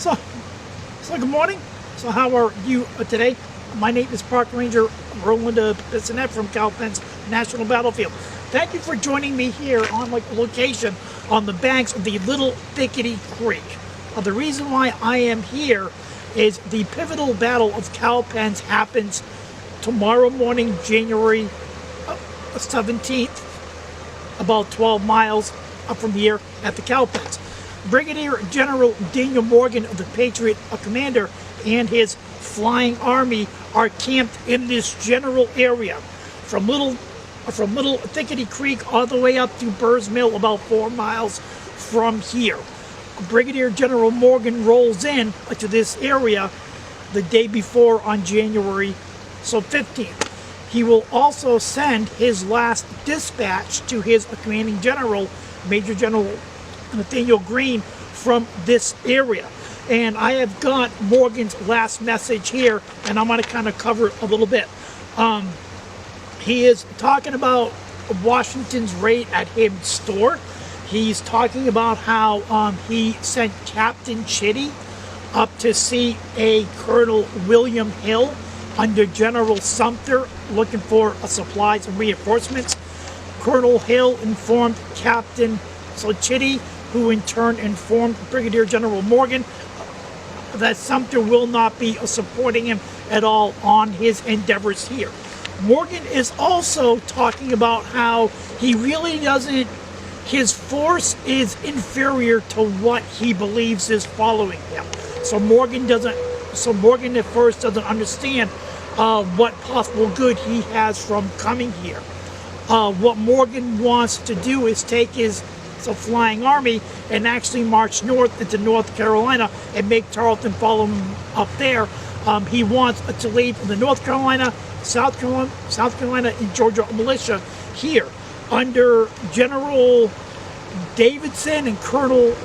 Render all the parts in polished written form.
So, good morning. So how are you today? My name is Park Ranger Roland from Cowpens National Battlefield. Thank you for joining me here on a location on the banks of the Little Thickety Creek. The reason why I am here is the pivotal Battle of Cowpens happens tomorrow morning, January 17th, about 12 miles up from here at the Cowpens. Brigadier General Daniel Morgan of the Patriot Commander and his flying army are camped in this general area from Little Thickety Creek all the way up to Burr's Mill, about 4 miles from here. Brigadier General Morgan rolls in to this area the day before on January 15th. He will also send his last dispatch to his commanding general, Major General Nathaniel Green, from this area. And I have got Morgan's last message here, and I'm going to kind of cover it a little bit. He is talking about Washington's raid at Hammond's store. He's talking about how he sent Captain Chitty up to see a Colonel William Hill under General Sumter looking for supplies and reinforcements. Colonel Hill informed Captain Chitty, who in turn informed Brigadier General Morgan that Sumter will not be supporting him at all on his endeavors here. Morgan is also talking about how he really doesn't, his force is inferior to what he believes is following him. So Morgan at first doesn't understand what possible good he has from coming here. What Morgan wants to do is take his flying army and actually march north into North Carolina and make Tarleton follow him up there. He wants to leave the North Carolina, South Carolina, and Georgia militia here under General Davidson and Colonel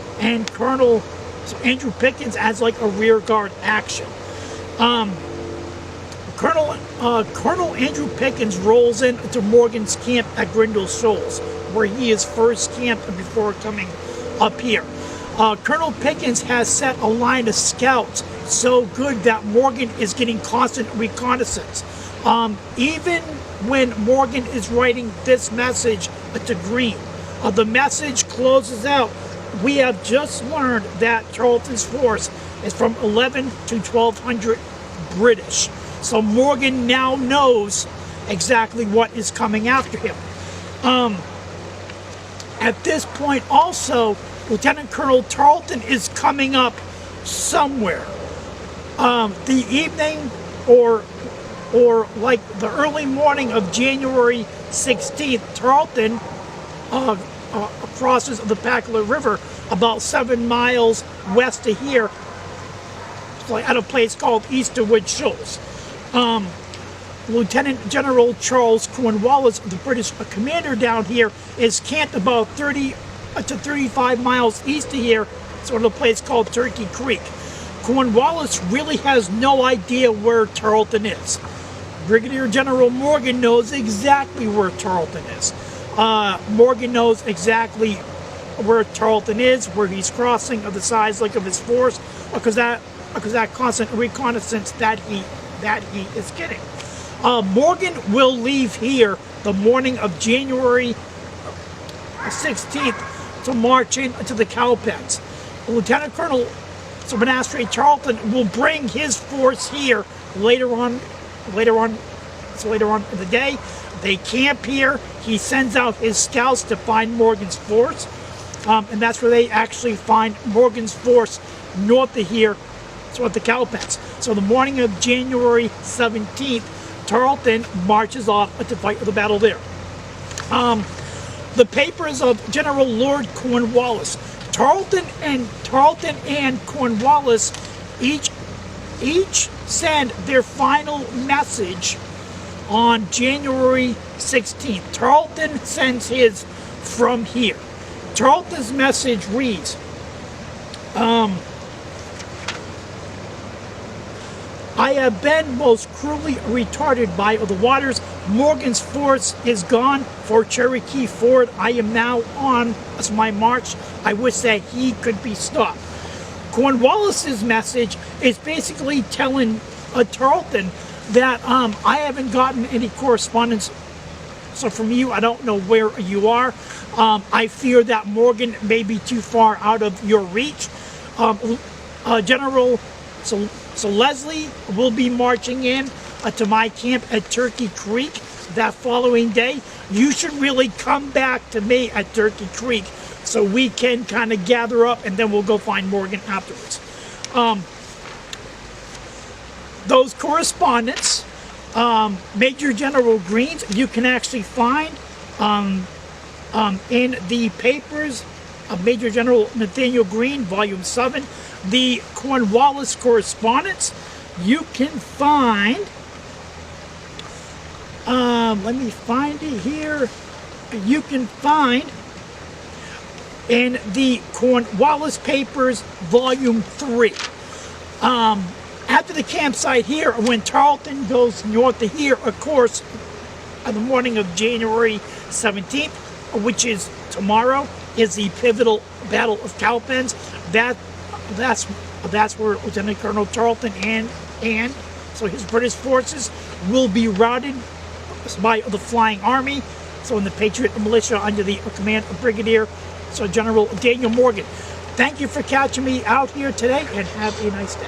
Andrew Pickens as like a rear guard action. Colonel Andrew Pickens rolls into Morgan's camp at Grindle Shoals, where he is first camped before coming up here. Colonel Pickens has set a line of scouts so good that Morgan is getting constant reconnaissance. Even when Morgan is writing this message to Green, the message closes out, "We have just learned that Tarleton's force is from 11 to 1,200 British." So Morgan now knows exactly what is coming after him. At this point also, Lieutenant Colonel Tarleton is coming up somewhere. The evening or like the early morning of January 16th, Tarleton crosses the Packlet River about 7 miles west of here, at a place called Easterwood Shoals. Lieutenant General Charles Cornwallis, the British commander down here, is camped about 30 to 35 miles east of here, sort of a place called Turkey Creek. Cornwallis really has no idea where Tarleton is. Brigadier General Morgan knows exactly where Tarleton is. Morgan knows exactly where Tarleton is, where he's crossing, of the size of his force, because that constant reconnaissance that he is getting. Morgan will leave here the morning of January 16th to march into the Cowpens. Lieutenant Colonel Manasseh Tarleton will bring his force here later on in the day. They camp here. He sends out his scouts to find Morgan's force, and that's where they actually find Morgan's force north of here, at the Cowpens. So the morning of January 17th, Tarleton marches off to fight the battle there. The papers of General Lord Cornwallis. Tarleton and Cornwallis each send their final message on January 16th. Tarleton sends his from here. Tarleton's message reads, "I have been most cruelly retarded by the waters. Morgan's force is gone for Cherokee Ford. I am now on my march. I wish that he could be stopped." Cornwallis's message is basically telling Tarleton that I haven't gotten any correspondence. So from you, I don't know where you are. I fear that Morgan may be too far out of your reach. General, so Leslie will be marching in to my camp at Turkey Creek that following day. You should really come back to me at Turkey Creek so we can kind of gather up, and then we'll go find Morgan afterwards. Those correspondence, Major General Green's, you can actually find in the papers of Major General Nathaniel Green, Volume 7. The Cornwallis correspondence, you can find, let me find it here, you can find in the Cornwallis papers, Volume 3. After the campsite here, when Tarleton goes north of here, of course, on the morning of January 17th, which is tomorrow, is the pivotal Battle of Cowpens. That's where Lieutenant Colonel Tarleton and so his British forces will be routed by the Flying Army. So in the Patriot militia under the command of Brigadier General Daniel Morgan. Thank you for catching me out here today, and have a nice day.